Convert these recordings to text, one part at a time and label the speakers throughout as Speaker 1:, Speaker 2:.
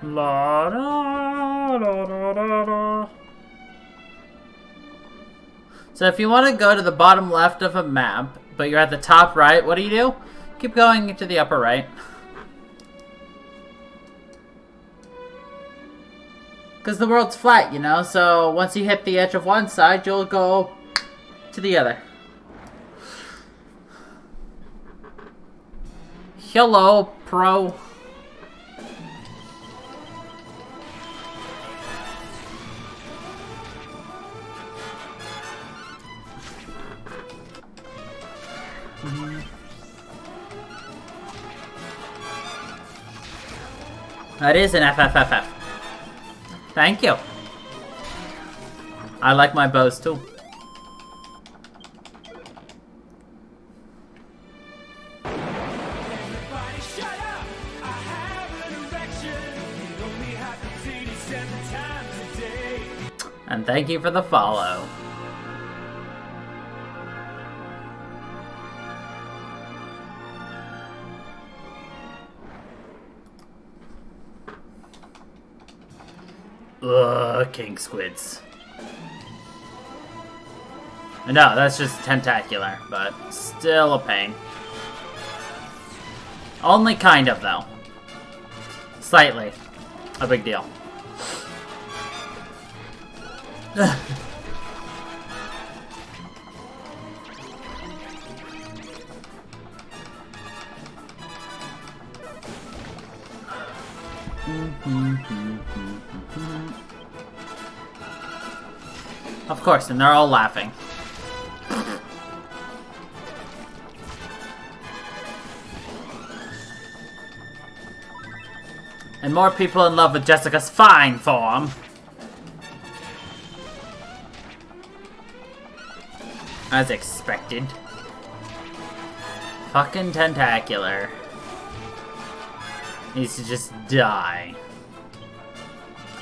Speaker 1: La da da da da da. So if you want to go to the bottom left of a map, but you're at the top right, what do? Keep going to the upper right. Because the world's flat, you know, so once you hit the edge of one side, you'll go to the other. Hello, pro. That is an FFFF. Thank you. I like my bows too. And thank you for the follow. Ugh, king squids. No, that's just tentacular, but still a pain. Only kind of, though. Slightly. A big deal. Of course, and they're all laughing. And more people in love with Jessica's fine form. As expected. Fucking tentacular. Needs to just die.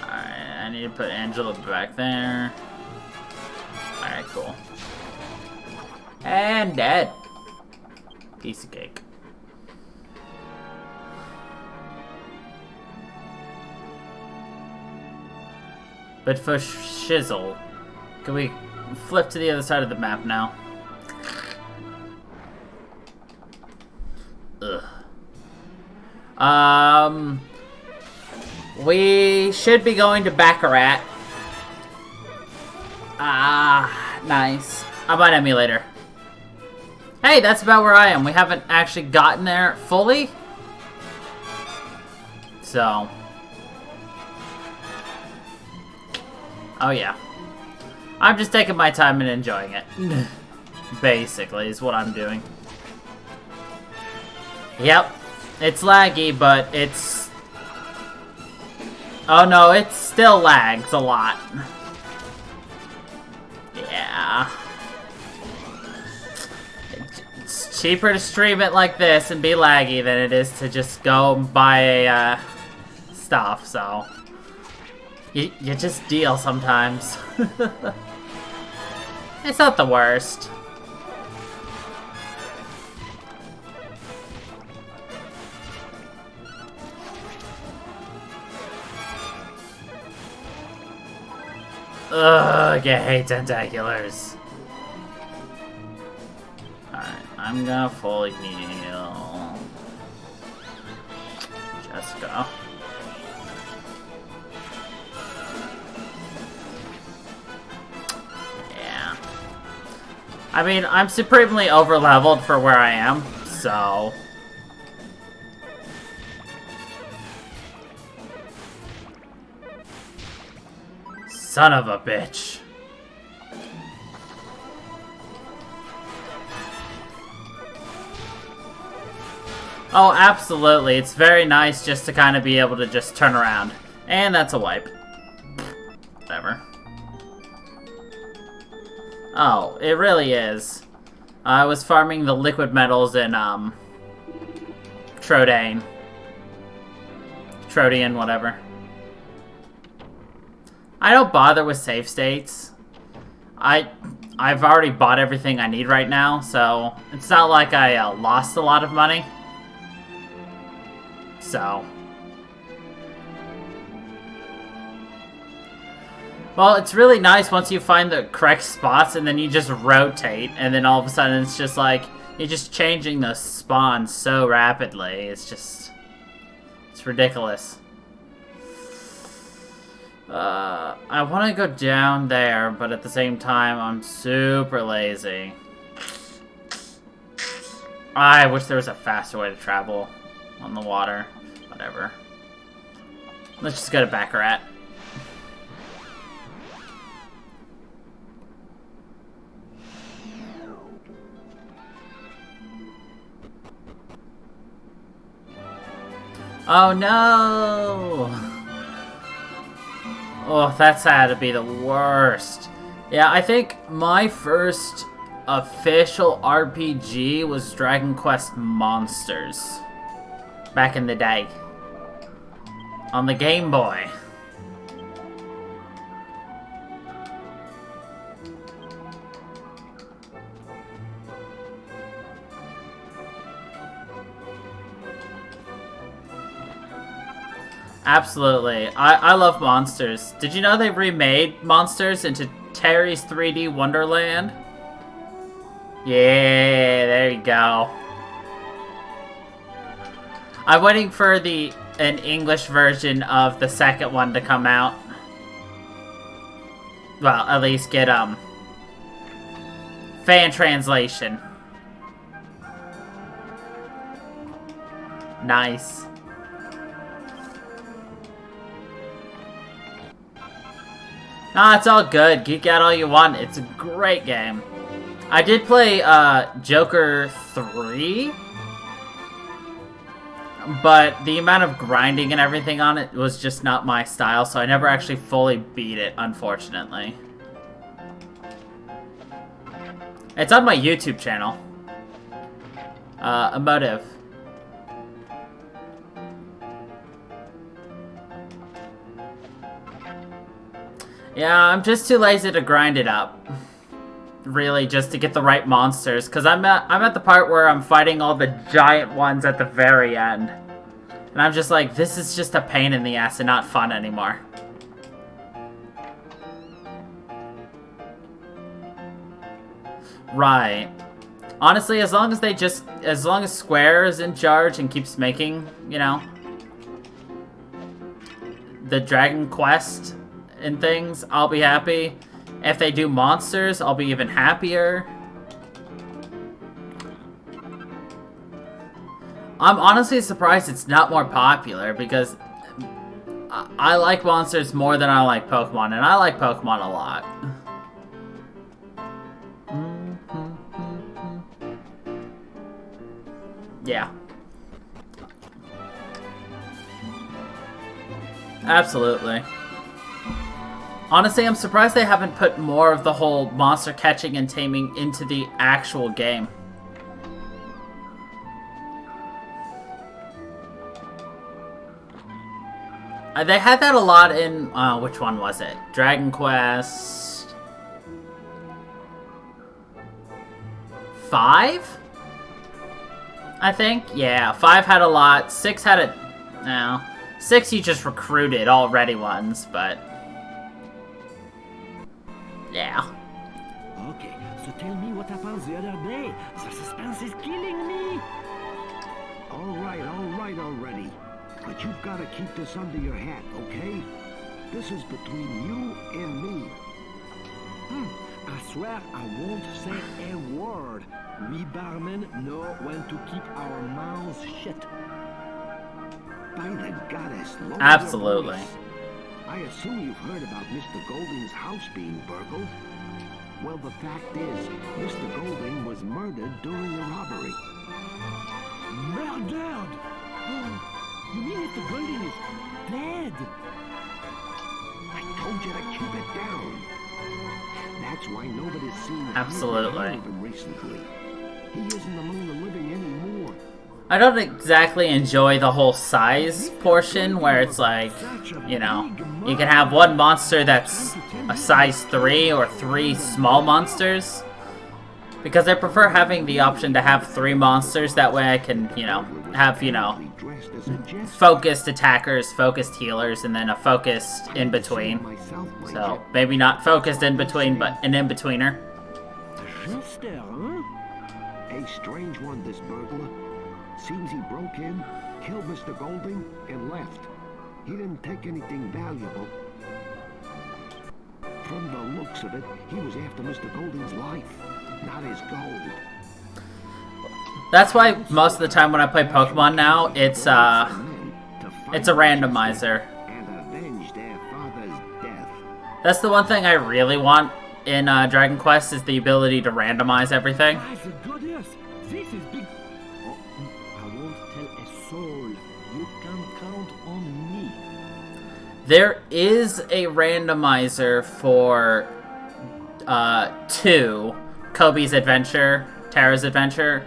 Speaker 1: Alright, I need to put Angela back there. Alright, cool. And dead. Piece of cake. But for shizzle, can we flip to the other side of the map now? Ugh. We should be going to Baccarat. Ah, nice. I'm on emulator. Hey, that's about where I am. We haven't actually gotten there fully. So. Oh yeah. I'm just taking my time and enjoying it. Basically, is what I'm doing. Yep. It's laggy, but it's... Oh no, it still lags a lot. Yeah. It's cheaper to stream it like this and be laggy than it is to just go buy stuff, so... You just deal sometimes. It's not the worst. Ugh, I hate tentaculars. Alright, I'm gonna fully heal Jessica. Yeah. I mean, I'm supremely over-leveled for where I am, so... Son of a bitch. Oh, absolutely. It's very nice just to kind of be able to just turn around. And that's a wipe. Whatever. Oh, it really is. I was farming the liquid metals in, Trodian, whatever. I don't bother with save states. I've already bought everything I need right now, so it's not like I lost a lot of money. So Well, it's really nice once you find the correct spots and then you just rotate, and then all of a sudden it's just like, you're just changing the spawns so rapidly. It's just, it's ridiculous. I want to go down there, but at the same time, I'm super lazy. I wish there was a faster way to travel on the water. Whatever. Let's just go to Baccarat. Oh no! Oh, that's had to be the worst. Yeah, I think my first official RPG was Dragon Quest Monsters. Back in the day. On the Game Boy. Absolutely. I love Monsters. Did you know they remade Monsters into Terry's 3D Wonderland? Yeah, there you go. I'm waiting for an English version of the second one to come out. Well, at least get fan translation. Nice. Nah, it's all good. Geek out all you want. It's a great game. I did play Joker 3, but the amount of grinding and everything on it was just not my style, so I never actually fully beat it, unfortunately. It's on my YouTube channel. Emotive. Yeah, I'm just too lazy to grind it up. Really, just to get the right monsters, because I'm at the part where I'm fighting all the giant ones at the very end. And I'm just like, this is just a pain in the ass and not fun anymore. Right. Honestly, as long as Square is in charge and keeps making, you know, the Dragon Quest and things, I'll be happy. If they do monsters, I'll be even happier. I'm honestly surprised it's not more popular, because I like monsters more than I like Pokemon, and I like Pokemon a lot. Yeah. Absolutely. Honestly, I'm surprised they haven't put more of the whole monster catching and taming into the actual game. They had that a lot in, which one was it? Dragon Quest V? I think? Yeah, 5 had a lot. 6 had it. No. 6 you just recruited already ones, but yeah.
Speaker 2: Okay, so tell me what happened the other day. The suspense is killing me. All right already. But you've got to keep this under your hat, okay? This is between you and me. I swear I won't say a word. We barmen know when to keep our mouths shut. By the goddess, lower
Speaker 1: Absolutely.
Speaker 2: your voice. I assume you've heard about Mr. Golding's house being burgled. Well, the fact is, Mr. Golding was murdered during the robbery. Murdered? Oh, you mean Mr. Golding is dead? I told you to keep it down. That's why nobody's seen
Speaker 1: Absolutely.
Speaker 2: him recently. He isn't among the living anymore.
Speaker 1: I don't exactly enjoy the whole size portion where it's like, you know, you can have one monster that's a size 3 or 3 small monsters. Because I prefer having the option to have 3 monsters, that way I can, have, focused attackers, focused healers, and then a focused in-between. So, maybe not focused in-between, but an in-betweener.
Speaker 2: Just there, huh? A strange one, this burglar. Seems he broke in, killed Mr. Golding, and left. He didn't take anything valuable. From the looks of it, he was after Mr. Golding's life, not his gold.
Speaker 1: That's why most of the time when I play Pokemon now, it's a randomizer.
Speaker 2: And avenge their father's death.
Speaker 1: That's the one thing I really want in Dragon Quest is the ability to randomize everything.
Speaker 2: This is big. Oh, I won't tell a soul. You can count on me.
Speaker 1: There is a randomizer for 2, Kobe's Adventure, Tara's Adventure,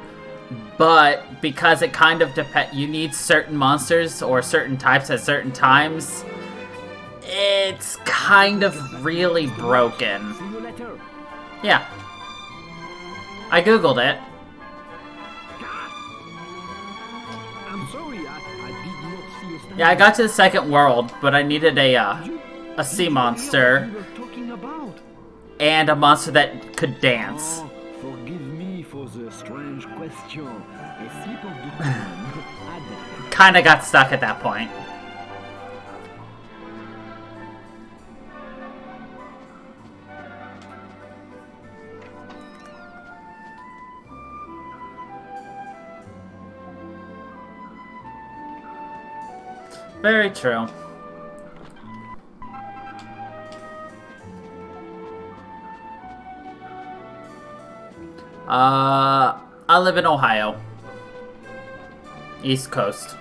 Speaker 1: but because it kind of depends, you need certain monsters or certain types at certain times, it's kind of really broken.
Speaker 2: See you later.
Speaker 1: Yeah. I googled it.
Speaker 2: I'm sorry, I did not see you standing.
Speaker 1: Yeah, I got to the second world, but I needed a sea monster
Speaker 2: What you were talking about?
Speaker 1: and a monster that could dance.
Speaker 2: Oh, forgive me for the strange question. A slip of the tongue.
Speaker 1: Kinda got stuck at that point. Very true. I live in Ohio. East Coast.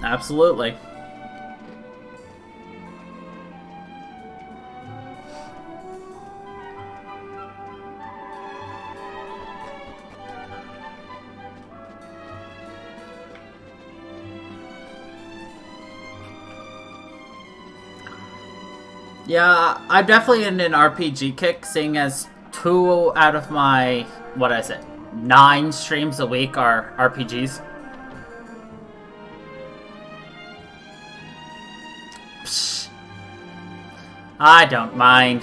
Speaker 1: Absolutely. Yeah, I'm definitely in an RPG kick, seeing as 2 out of my, 9 streams a week are RPGs. Psh. I don't mind.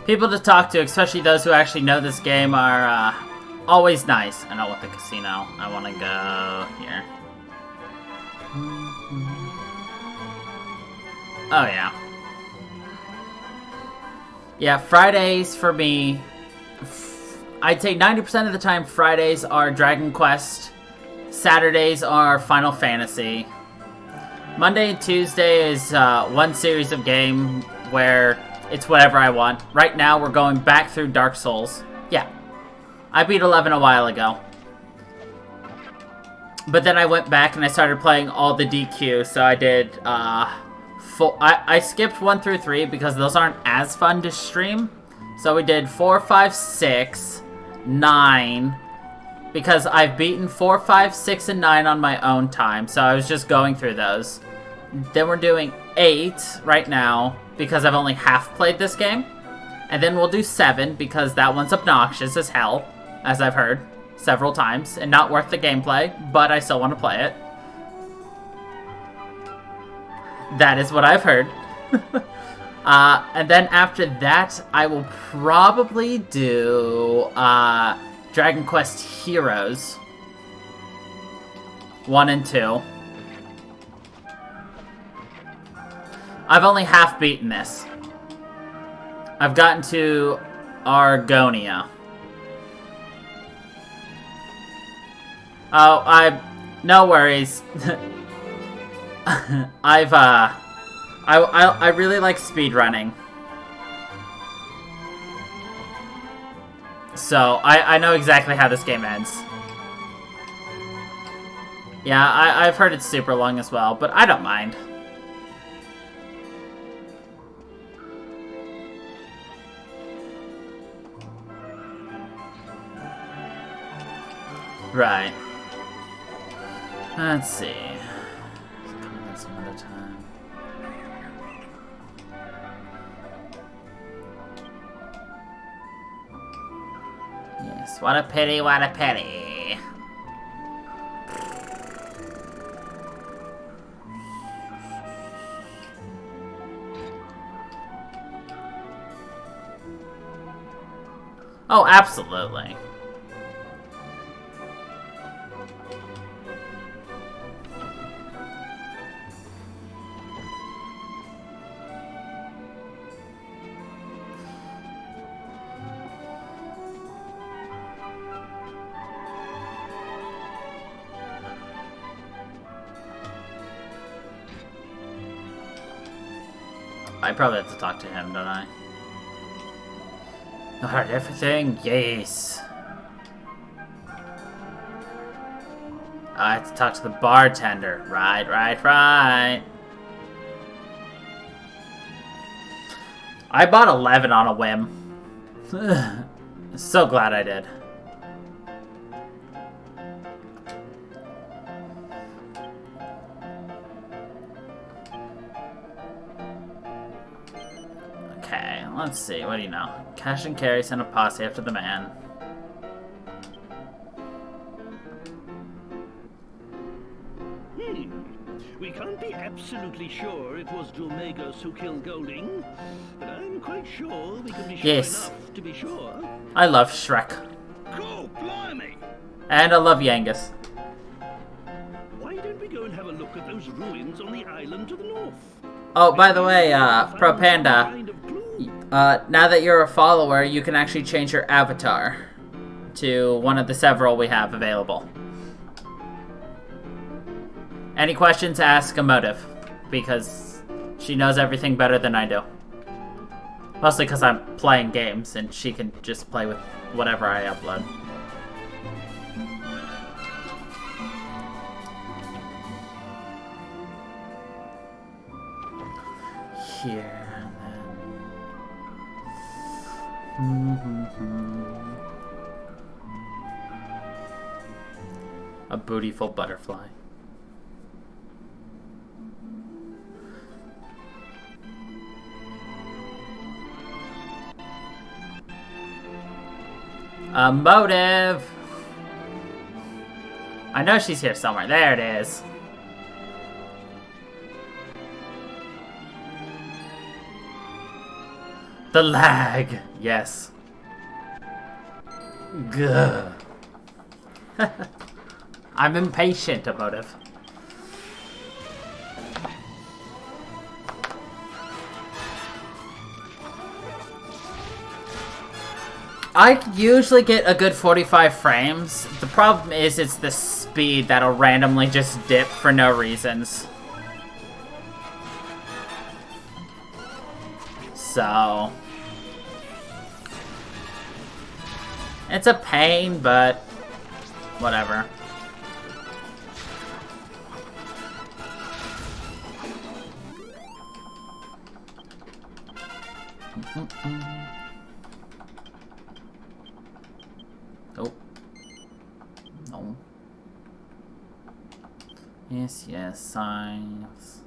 Speaker 1: People to talk to, especially those who actually know this game, are always nice. I don't want the casino. I want to go here. Oh, yeah. Yeah, Fridays for me, I'd say 90% of the time Fridays are Dragon Quest, Saturdays are Final Fantasy. Monday and Tuesday is one series of game where it's whatever I want. Right now we're going back through Dark Souls. Yeah, I beat 11 a while ago. But then I went back and I started playing all the DQ, so I did I skipped 1 through 3 because those aren't as fun to stream. So we did 4, 5, 6, 9. Because I've beaten 4, 5, 6, and 9 on my own time. So I was just going through those. Then we're doing 8 right now because I've only half played this game. And then we'll do 7 because that one's obnoxious as hell, as I've heard several times. And not worth the gameplay, but I still want to play it. That is what I've heard. And then after that, I will probably do Dragon Quest Heroes 1 and 2. I've only half beaten this. I've gotten to Argonia. Oh, no worries. I really like speedrunning. So, I know exactly how this game ends. Yeah, I've heard it's super long as well, but I don't mind. Right. Let's see. Some other time. Jeez, what a pity, what a pity. Oh, absolutely. I probably have to talk to him, don't I? Alright, everything? Yes. I have to talk to the bartender. Right. I bought 11 on a whim. So glad I did. Okay, let's see. What do you know? Cash and carry, send a posse after the man.
Speaker 3: We can't be absolutely sure it was Dromegos who killed Golding, but I'm quite sure we can be sure
Speaker 1: Yes.
Speaker 3: enough to be sure.
Speaker 1: I love Shrek.
Speaker 3: Cool, blimey!
Speaker 1: And I love Yangus.
Speaker 3: Why don't we go and have a look at those ruins on the island to the north?
Speaker 1: Oh, by the way, Pro Panda,
Speaker 3: Kind of clue.
Speaker 1: now that you're a follower, you can actually change your avatar to one of the several we have available. Any questions, ask Emotive, because she knows everything better than I do. Mostly because I'm playing games, and she can just play with whatever I upload. Here, and then... A bootyful butterfly. A motive! I know she's here somewhere. There it is. The lag! Yes. Gah. I'm impatient, Emotive. I usually get a good 45 frames. The problem is it's the speed that'll randomly just dip for no reasons. So... it's a pain, but... whatever. Oh. No. Yes, signs.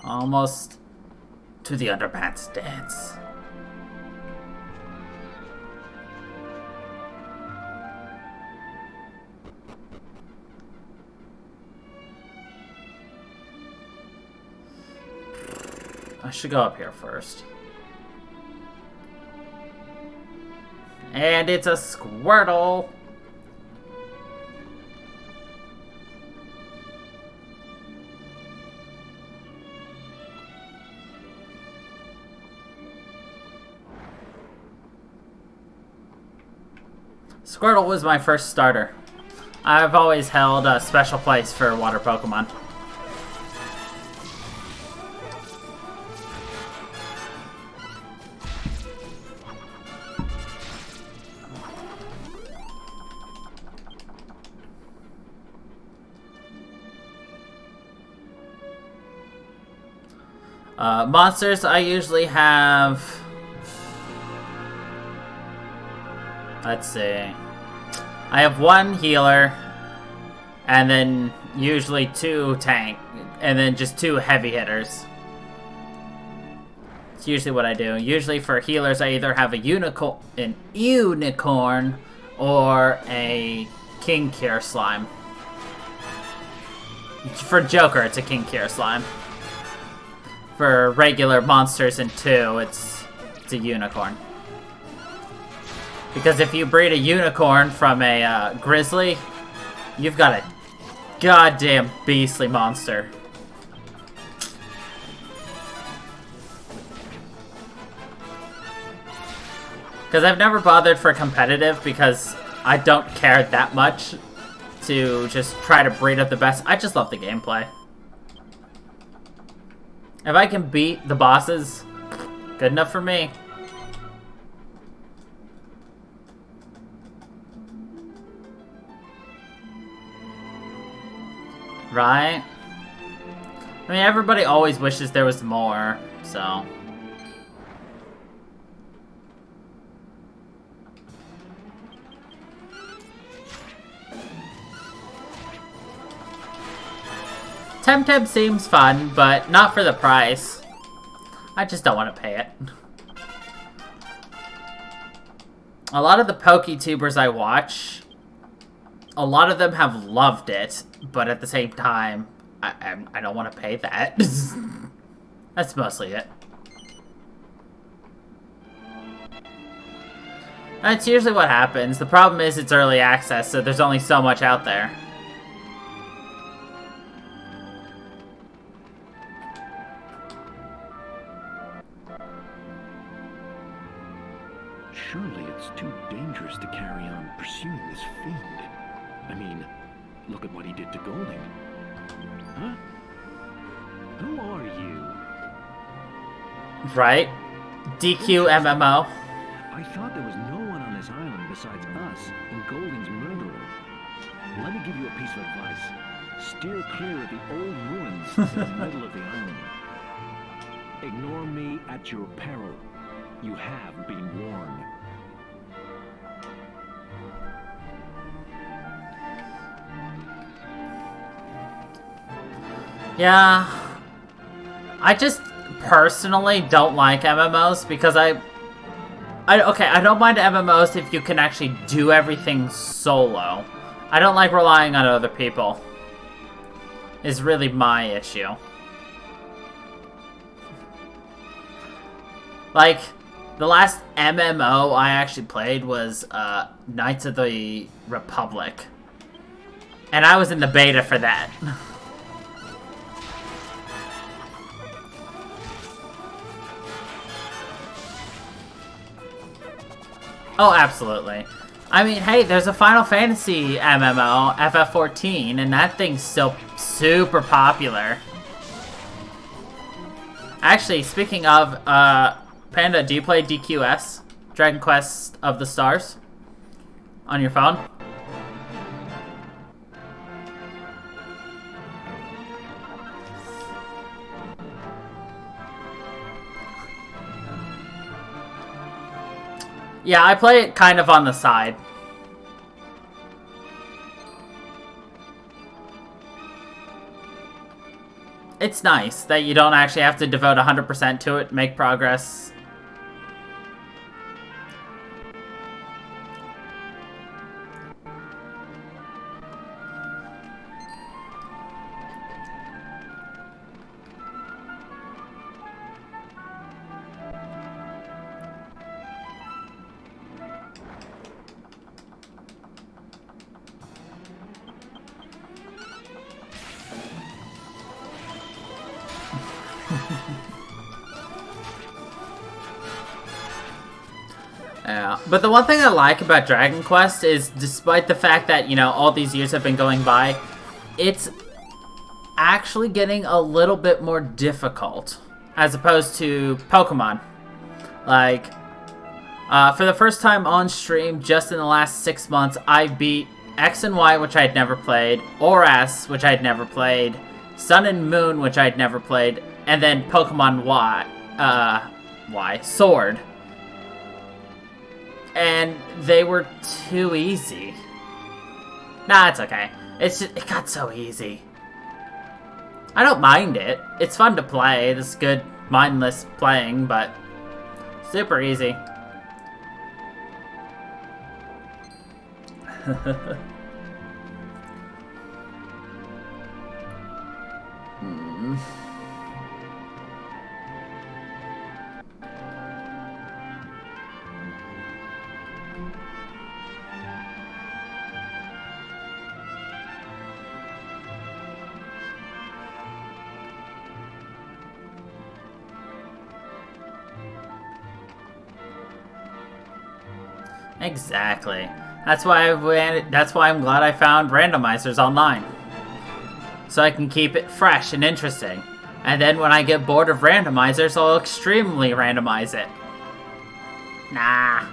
Speaker 1: Almost to the underpants dance. I should go up here first. And it's a Squirtle! Squirtle was my first starter. I've always held a special place for water Pokemon. Monsters, I usually have... let's see. I have one healer, and then usually two tank, and then just two heavy hitters. It's usually what I do. Usually for healers, I either have an unicorn or a king cure slime. For Joker, it's a king cure slime. For regular monsters in 2, it's a unicorn. Because if you breed a unicorn from a grizzly, you've got a goddamn beastly monster. Because I've never bothered for competitive because I don't care that much to just try to breed up the best. I just love the gameplay. If I can beat the bosses, good enough for me. Right? I mean, everybody always wishes there was more, so... Temtem seems fun, but not for the price. I just don't want to pay it. A lot of the PokeTubers I watch, a lot of them have loved it, but at the same time, I don't want to pay that. That's mostly it. That's usually what happens. The problem is it's early access, so there's only so much out there.
Speaker 2: Surely it's too dangerous to carry on pursuing this fiend. I mean, look at what he did to Golding. Huh? Who are you?
Speaker 1: Right? DQ MMO.
Speaker 2: I thought there was no one on this island besides us and Golding's murderer. Let me give you a piece of advice. Steer clear of the old ruins in the middle of the island. Ignore me at your peril. You have been warned.
Speaker 1: Yeah. I just personally don't like MMOs because okay, I don't mind MMOs if you can actually do everything solo. I don't like relying on other people. Is really my issue. Like, the last MMO I actually played was Knights of the Republic. And I was in the beta for that. Oh, absolutely. I mean, hey, there's a Final Fantasy MMO, FF14, and that thing's still super popular. Actually, speaking of, Panda, do you play DQS? Dragon Quest of the Stars? On your phone? Yeah, I play it kind of on the side. It's nice that you don't actually have to devote 100% to it, make progress. Yeah, but the one thing I like about Dragon Quest is, despite the fact that, you know, all these years have been going by, it's actually getting a little bit more difficult, as opposed to Pokemon. Like, for the first time on stream, just in the last 6 months, I beat X and Y, which I had never played, ORAS, which I had never played, Sun and Moon, which I had never played, and then Pokemon Sword. And they were too easy. Nah, it's okay. It's just, it got so easy. I don't mind it. It's fun to play. This is good mindless playing, but super easy. Exactly. That's why I'm glad I found randomizers online. So I can keep it fresh and interesting. And then when I get bored of randomizers, I'll extremely randomize it. Nah.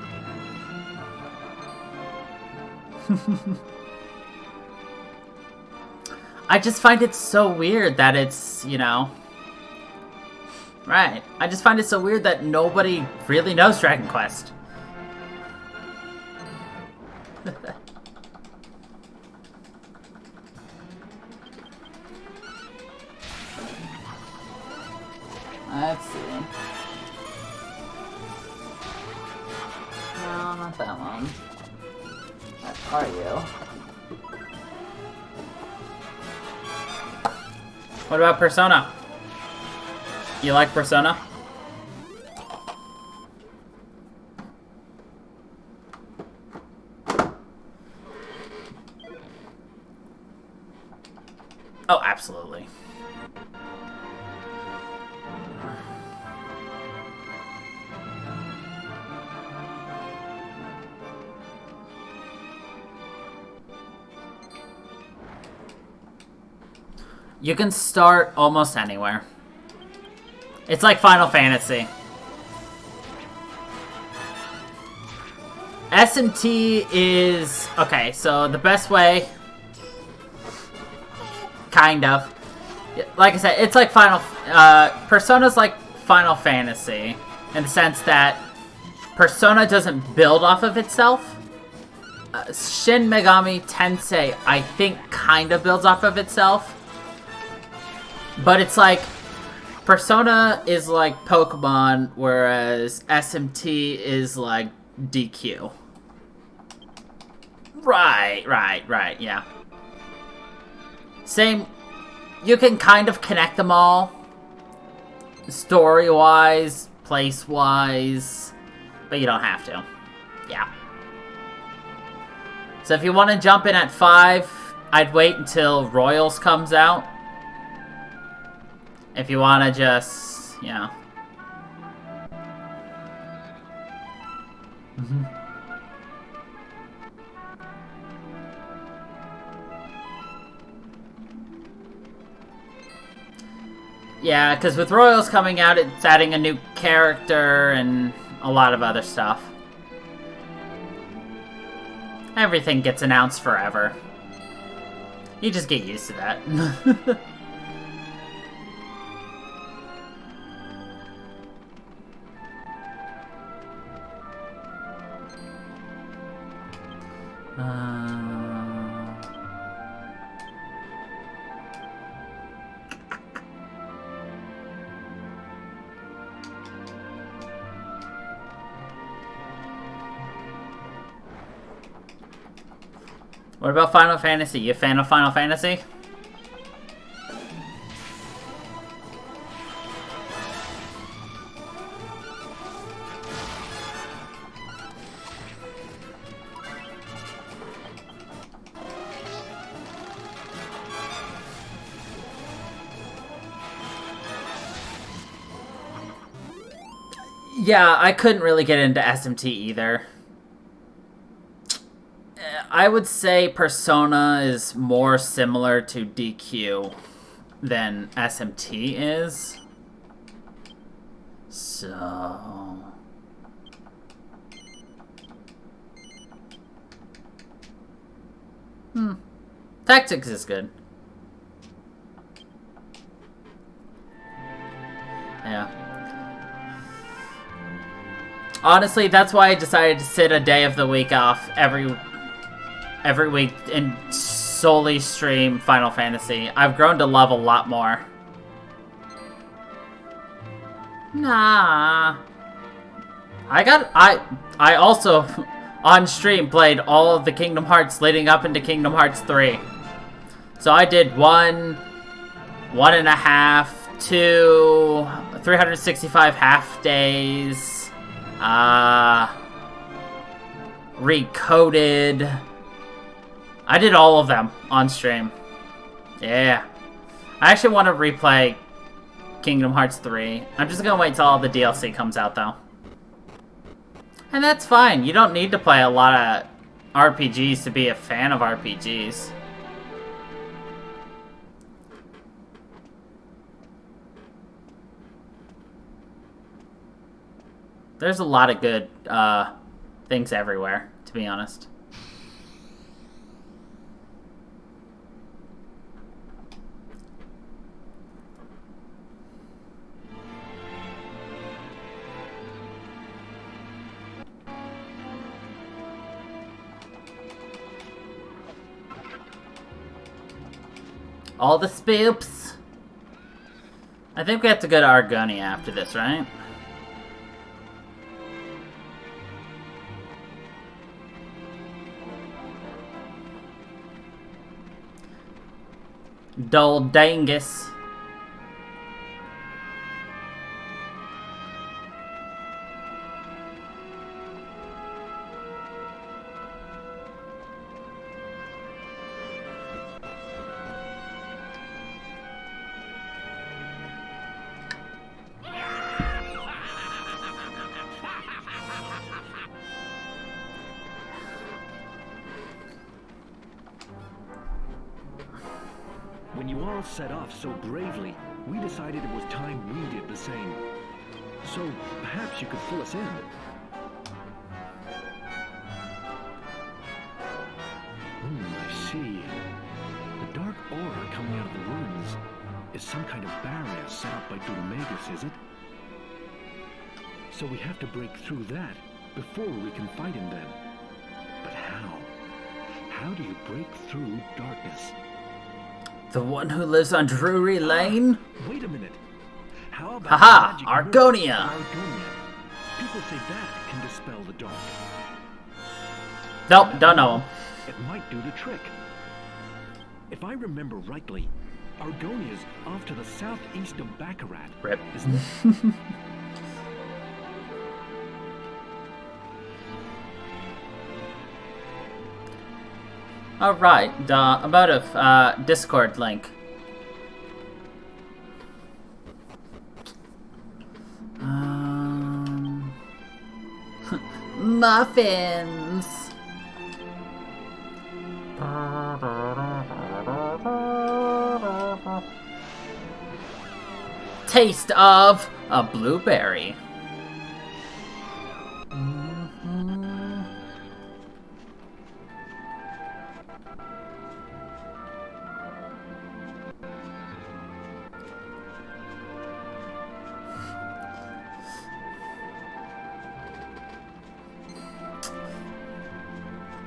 Speaker 1: I just find it so weird that it's, you know... Right. I just find it so weird that nobody really knows Dragon Quest. Let's see. No, not that one. What are you? What about Persona? You like Persona? Oh, absolutely. You can start almost anywhere. It's like Final Fantasy. S&T is... Okay, so the best way... Kind of. Like I said, it's like Persona's like Final Fantasy. In the sense that Persona doesn't build off of itself. Shin Megami Tensei, I think, kind of builds off of itself. But it's like, Persona is like Pokemon, whereas SMT is like DQ. Right, yeah. Same, you can kind of connect them all. Story-wise, place-wise, but you don't have to. Yeah. So if you want to jump in at 5, I'd wait until Royals comes out. If you want to just, you know. Yeah, because with Royals coming out, it's adding a new character and a lot of other stuff. Everything gets announced forever. You just get used to that. What about Final Fantasy? You a fan of Final Fantasy? Yeah, I couldn't really get into SMT either. I would say Persona is more similar to DQ than SMT is. So... Tactics is good. Yeah. Honestly, that's why I decided to sit a day of the week off every week and solely stream Final Fantasy. I've grown to love a lot more. Nah. I also on stream played all of the Kingdom Hearts leading up into Kingdom Hearts 3. So I did 1, 1.5, 2, 365 half days, Recoded. I did all of them on stream. Yeah. I actually want to replay Kingdom Hearts 3. I'm just gonna wait till all the DLC comes out, though. And that's fine. You don't need to play a lot of RPGs to be a fan of RPGs. There's a lot of good things everywhere, to be honest. All the spoops. I think we have to go to Argonia after this, right? Dull Dangus.
Speaker 2: When you all set off so bravely, we decided it was time we did the same. So perhaps you could fill us in. I see. The dark aura coming out of the ruins is some kind of barrier set up by Dulmagus, is it? So we have to break through that before we can fight him then. But how? How do you break through darkness?
Speaker 1: The one who lives on Drury Lane?
Speaker 2: Wait a minute. How about
Speaker 1: Haha,
Speaker 2: magic
Speaker 1: Argonia.
Speaker 2: Argonia. People say that can dispel the dark.
Speaker 1: Nope, don't know him.
Speaker 2: It might do the trick. If I remember rightly, Argonia's off to the southeast of Baccarat.
Speaker 1: Rip.
Speaker 2: Isn't it?
Speaker 1: Alright, the emotive Discord link. Muffins! Taste of a blueberry.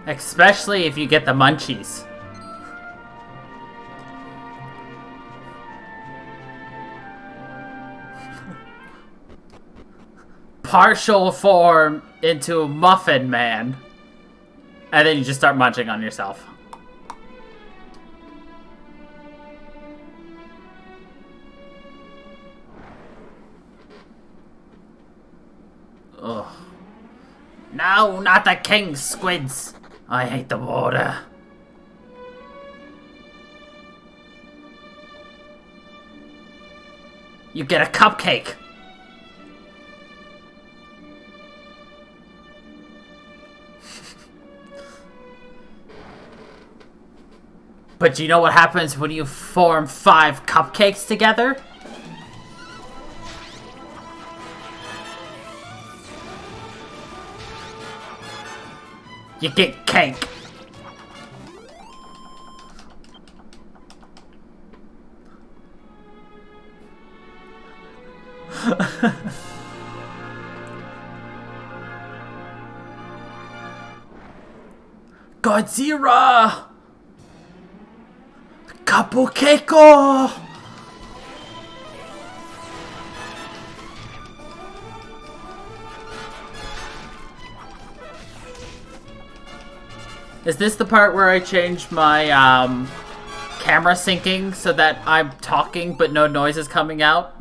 Speaker 1: Especially if you get the munchies. Partial form into a muffin man. And then you just start munching on yourself. Ugh. No, not the king squids. I hate the water. You get a cupcake. But you know what happens when you form 5 cupcakes together? You get cake. Godzilla! Kapukeko! Is this the part where I changed my camera syncing so that I'm talking but no noise is coming out?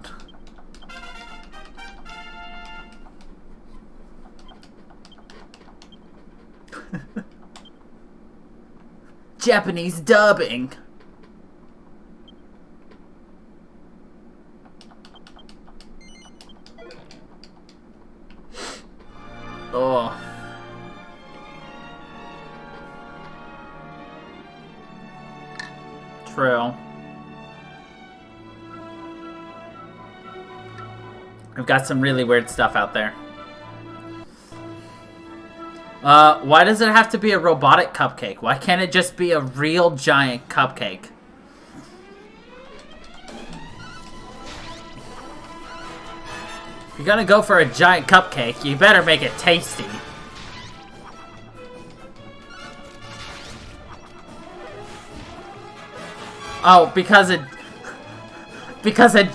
Speaker 1: Japanese dubbing. Oh. True. I've got some really weird stuff out there. Why does it have to be a robotic cupcake? Why can't it just be a real giant cupcake? If you're gonna go for a giant cupcake, you better make it tasty. Oh, because a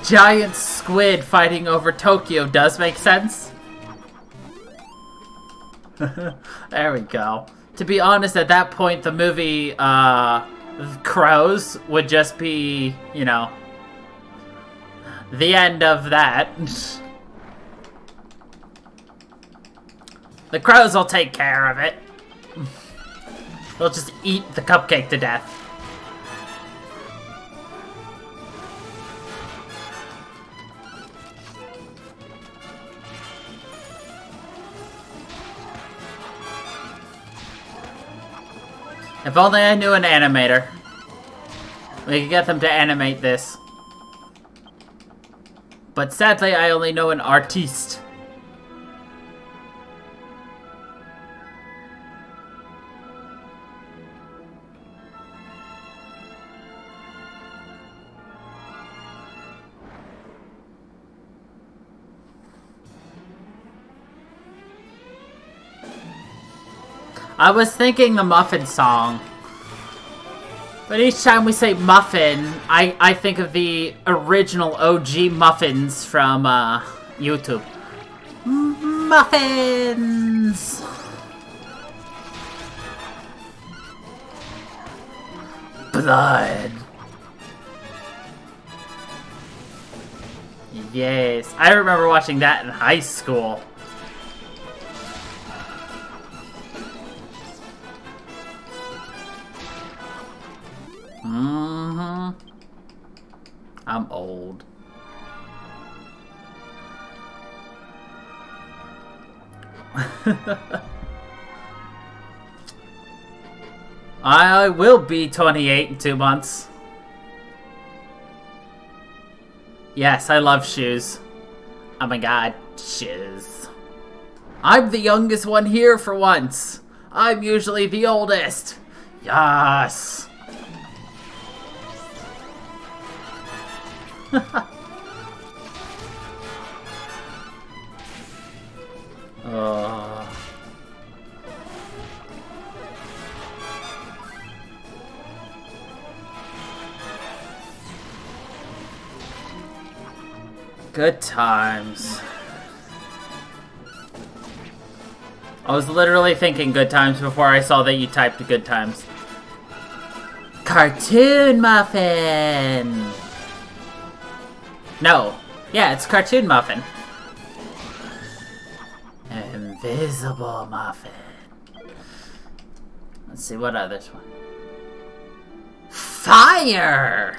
Speaker 1: giant squid fighting over Tokyo does make sense? There we go. To be honest, at that point, the movie, Crows would just be, you know, the end of that. The Crows will take care of it. They'll just eat the cupcake to death. If only I knew an animator. We could get them to animate this. But sadly, I only know an artiste. I was thinking the muffin song. But each time we say muffin, I think of the original OG muffins from YouTube. Muffins! Blood. Yes, I remember watching that in high school. I'm old. I will be 28 in 2 months. Yes, I love shoes. Oh my god, shoes. I'm the youngest one here for once. I'm usually the oldest. Yes. Good times. I was literally thinking good times before I saw that you typed good times. Cartoon muffin! No. Yeah, it's cartoon muffin. Invisible muffin. Let's see, what others one? Fire!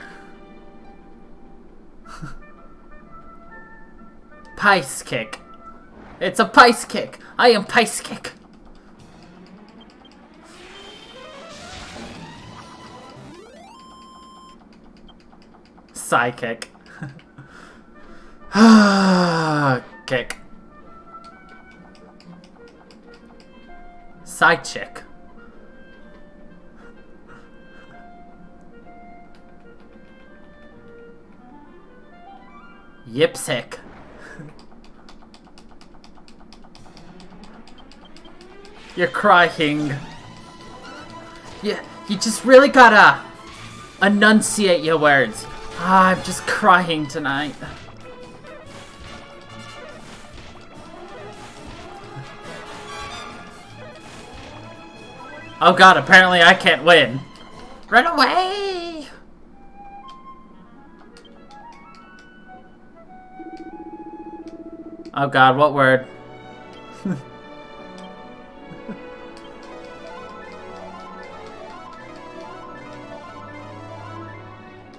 Speaker 1: Pice kick. It's a pice kick. I am pice kick. Psychic. Kick. Side chick. Yipsick. You're crying. Yeah, you just really gotta enunciate your words. I'm just crying tonight. Oh god, apparently I can't win. Run away! Oh god, what word?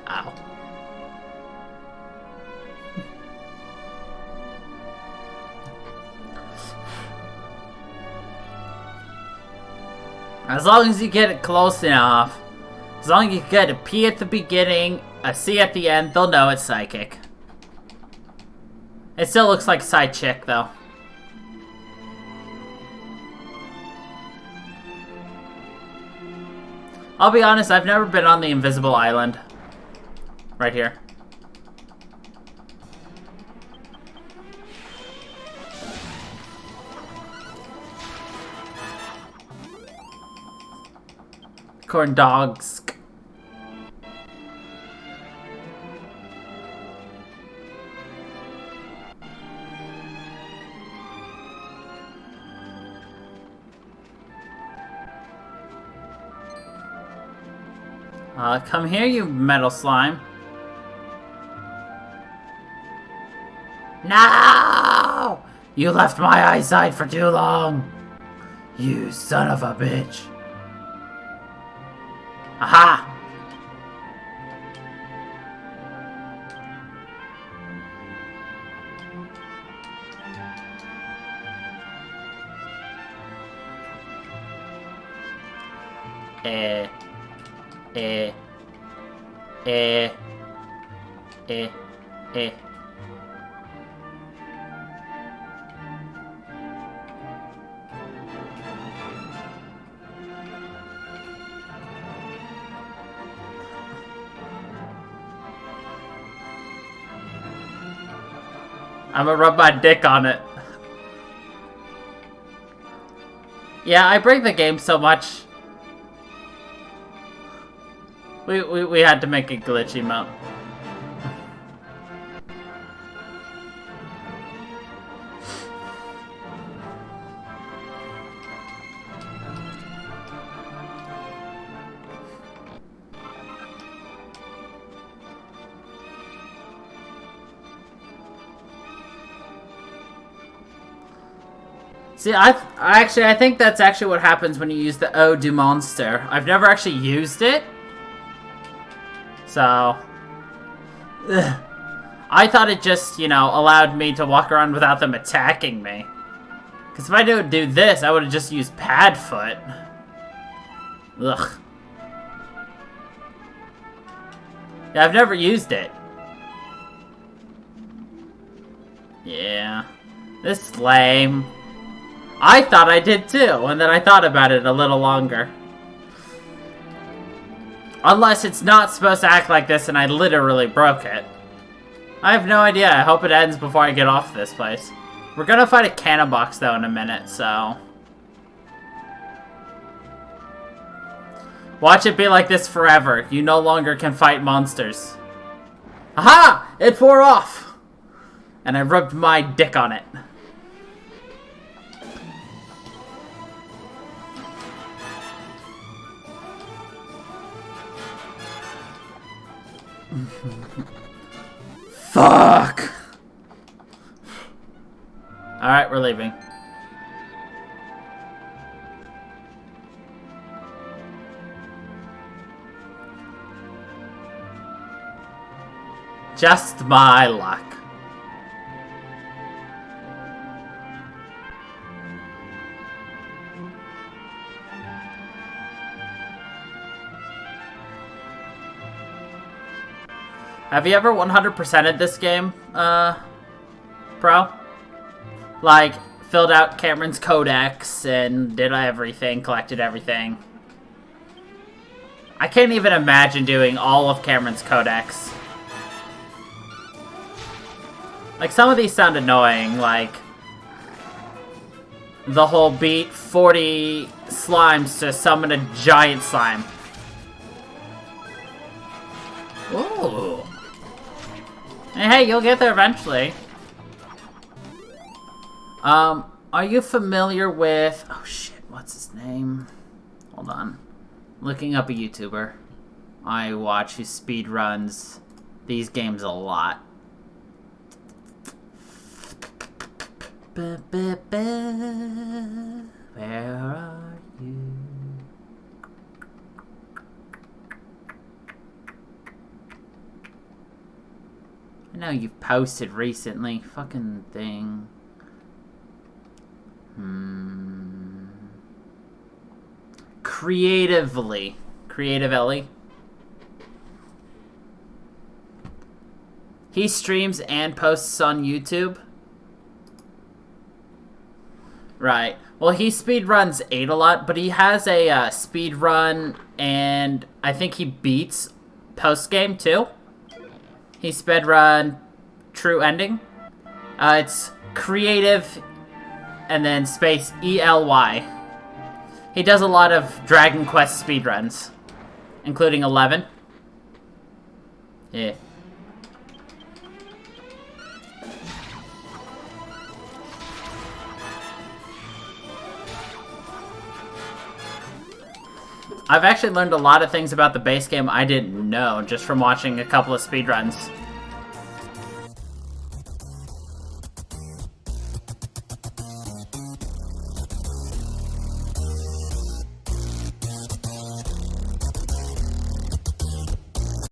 Speaker 1: Ow. As long as you get it close enough, as long as you get a P at the beginning, a C at the end, they'll know it's psychic. It still looks like side chick, though. I'll be honest, I've never been on the invisible island. Right here. Corn dogs. Come here, you metal slime. No! You left my eyesight for too long. You son of a bitch. Aha! Eh. I'm gonna rub my dick on it. Yeah, I break the game so much. We had to make a glitchy mount. See, I think that's actually what happens when you use the Eau du Monster. I've never actually used it. So, I thought it just, you know, allowed me to walk around without them attacking me. Because if I didn't do this, I would have just used Padfoot. Ugh. Yeah, I've never used it. Yeah. This is lame. I thought I did too, and then I thought about it a little longer. Unless it's not supposed to act like this and I literally broke it. I have no idea. I hope it ends before I get off this place. We're gonna fight a cannon box though in a minute, so... Watch it be like this forever. You no longer can fight monsters. Aha! It wore off! And I rubbed my dick on it. Fuck! Alright, we're leaving. Just my luck. Have you ever 100%ed this game, Pro? Like, filled out Cameron's codex and did everything, collected everything. I can't even imagine doing all of Cameron's codex. Like, some of these sound annoying, like... the whole beat 40 slimes to summon a giant slime. Ooh. Hey, you'll get there eventually. Are you familiar with... oh shit, what's his name? Hold Hold on. Looking up a YouTuber I watch who speedruns these games a lot. Where are you? I know you've posted recently. Fucking thing. Creatively. Creative Ellie. He streams and posts on YouTube. Right. Well, he speedruns VIII a lot, but he has a speedrun, and I think he beats post-game, too. He speedrun True Ending. It's creative, and then space ELY. He does a lot of Dragon Quest speedruns, including 11. Yeah. I've actually learned a lot of things about the base game I didn't know just from watching a couple of speedruns.